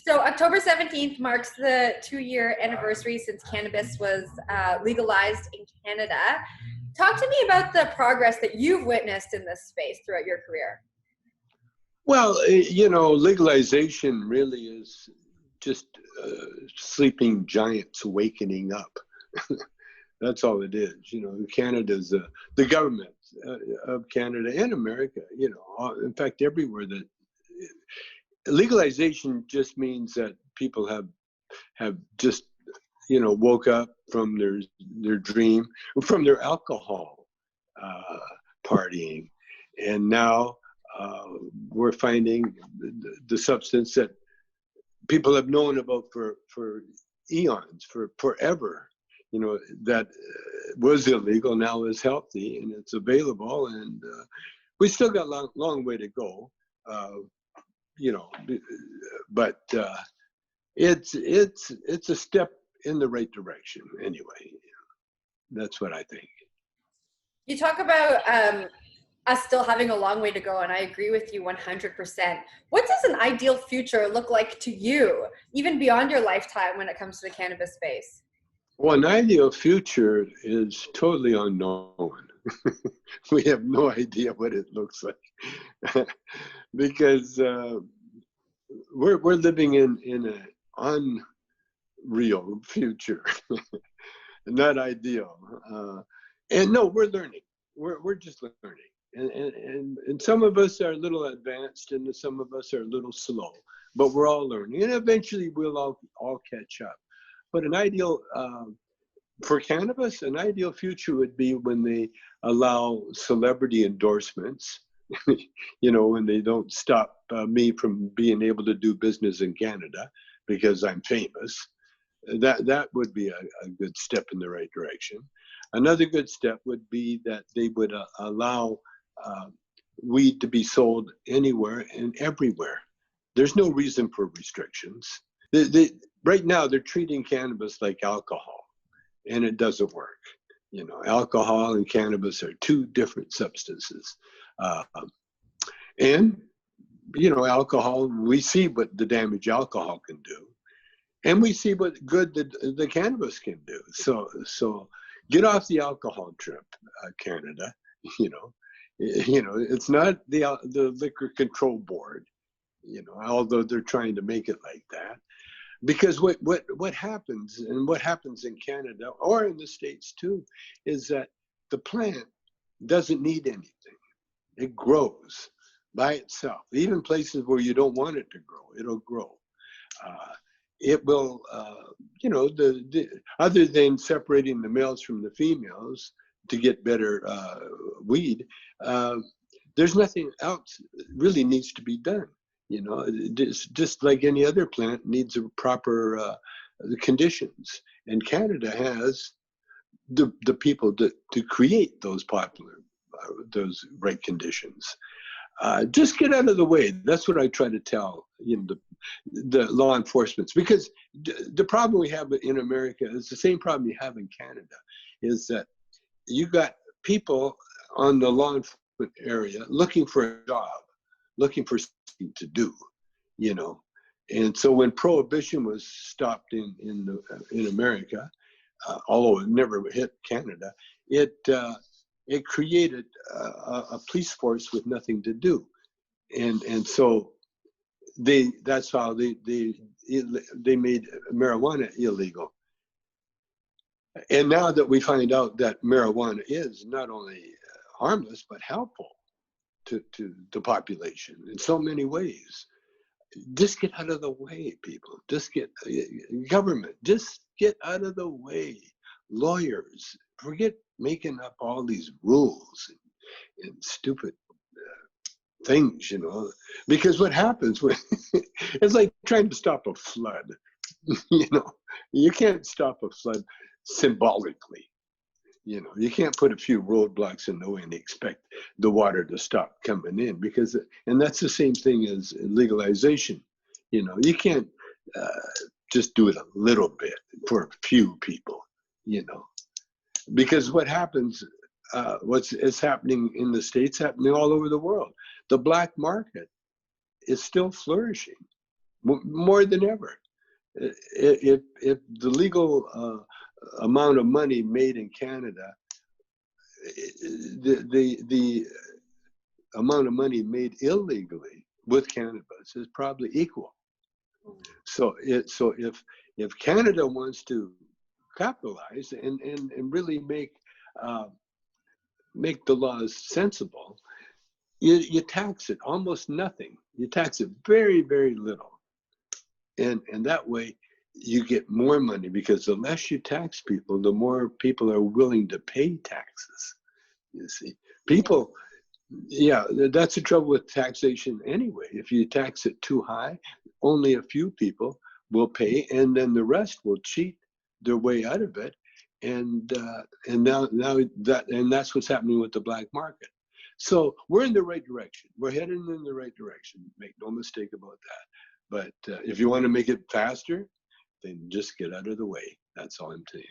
So October 17th marks the 2-year anniversary since cannabis was legalized in Canada. Talk to me about the progress that you've witnessed in this space throughout your career. Well, legalization really is just sleeping giants wakening up. That's all it is. Canada's the government of Canada and America. In fact, everywhere that legalization just means that people have just woke up from their dream, from their alcohol partying, and now we're finding the substance that people have known about for eons, for forever. That was illegal, now is healthy and it's available, and we still got a long way to go. But it's a step in the right direction anyway. That's what I think. You talk about us still having a long way to go, and I agree with you 100%. What does an ideal future look like to you, even beyond your lifetime, when it comes to the cannabis space? Well, an ideal future is totally unknown. We have no idea what it looks like because we're living in an unreal future, not ideal. And no, we're learning. We're just learning, and some of us are a little advanced, and some of us are a little slow. But we're all learning, and eventually we'll all catch up. But an ideal for cannabis, an ideal future would be when they allow celebrity endorsements. When they don't stop me from being able to do business in Canada because I'm famous. That would be a good step in the right direction. Another good step would be that they would allow weed to be sold anywhere and everywhere. There's no reason for restrictions. Right now, they're treating cannabis like alcohol, and it doesn't work. Alcohol and cannabis are two different substances. And alcohol, we see what the damage alcohol can do, and we see what good the cannabis can do. So get off the alcohol trip, Canada. It's not the Liquor Control Board, although they're trying to make it like that. Because what happens, and what happens in Canada or in the States too, is that the plant doesn't need anything. It grows by itself. Even places where you don't want it to grow, it'll grow. It will, other than separating the males from the females to get better weed, there's nothing else really needs to be done. Just like any other plant needs a proper conditions. And Canada has the people to create those those right conditions. Just get out of the way. That's what I try to tell the law enforcement, because the problem we have in America is the same problem you have in Canada, is that you got people on the law enforcement area looking for a job, looking for something to do, And so when prohibition was stopped in America, although it never hit Canada, it created a police force with nothing to do, and so that's how they made marijuana illegal. And now that we find out that marijuana is not only harmless but helpful to the population in so many ways, just get out of the way, people. Just get government. Just get out of the way. Lawyers, forget making up all these rules and stupid things, because what happens when it's like trying to stop a flood. You can't stop a flood symbolically. You can't put a few roadblocks in the way and expect the water to stop coming in, and that's the same thing as legalization. You can't just do it a little bit for a few people, because what happens, what's happening in the States, happening all over the world. The black market is still flourishing. more than ever. If the legal amount of money made in Canada, the amount of money made illegally with cannabis is probably equal. So if Canada wants to capitalize and really make the laws sensible, you tax it almost nothing. You tax it very, very little. And that way you get more money, because the less you tax people, the more people are willing to pay taxes. You see, people, yeah, that's the trouble with taxation anyway. If you tax it too high, only a few people will pay, and then the rest will cheat their way out of it. And that's what's happening with the black market. So we're in the right direction. We're heading in the right direction. Make no mistake about that. But if you want to make it faster, then just get out of the way. That's all I'm saying.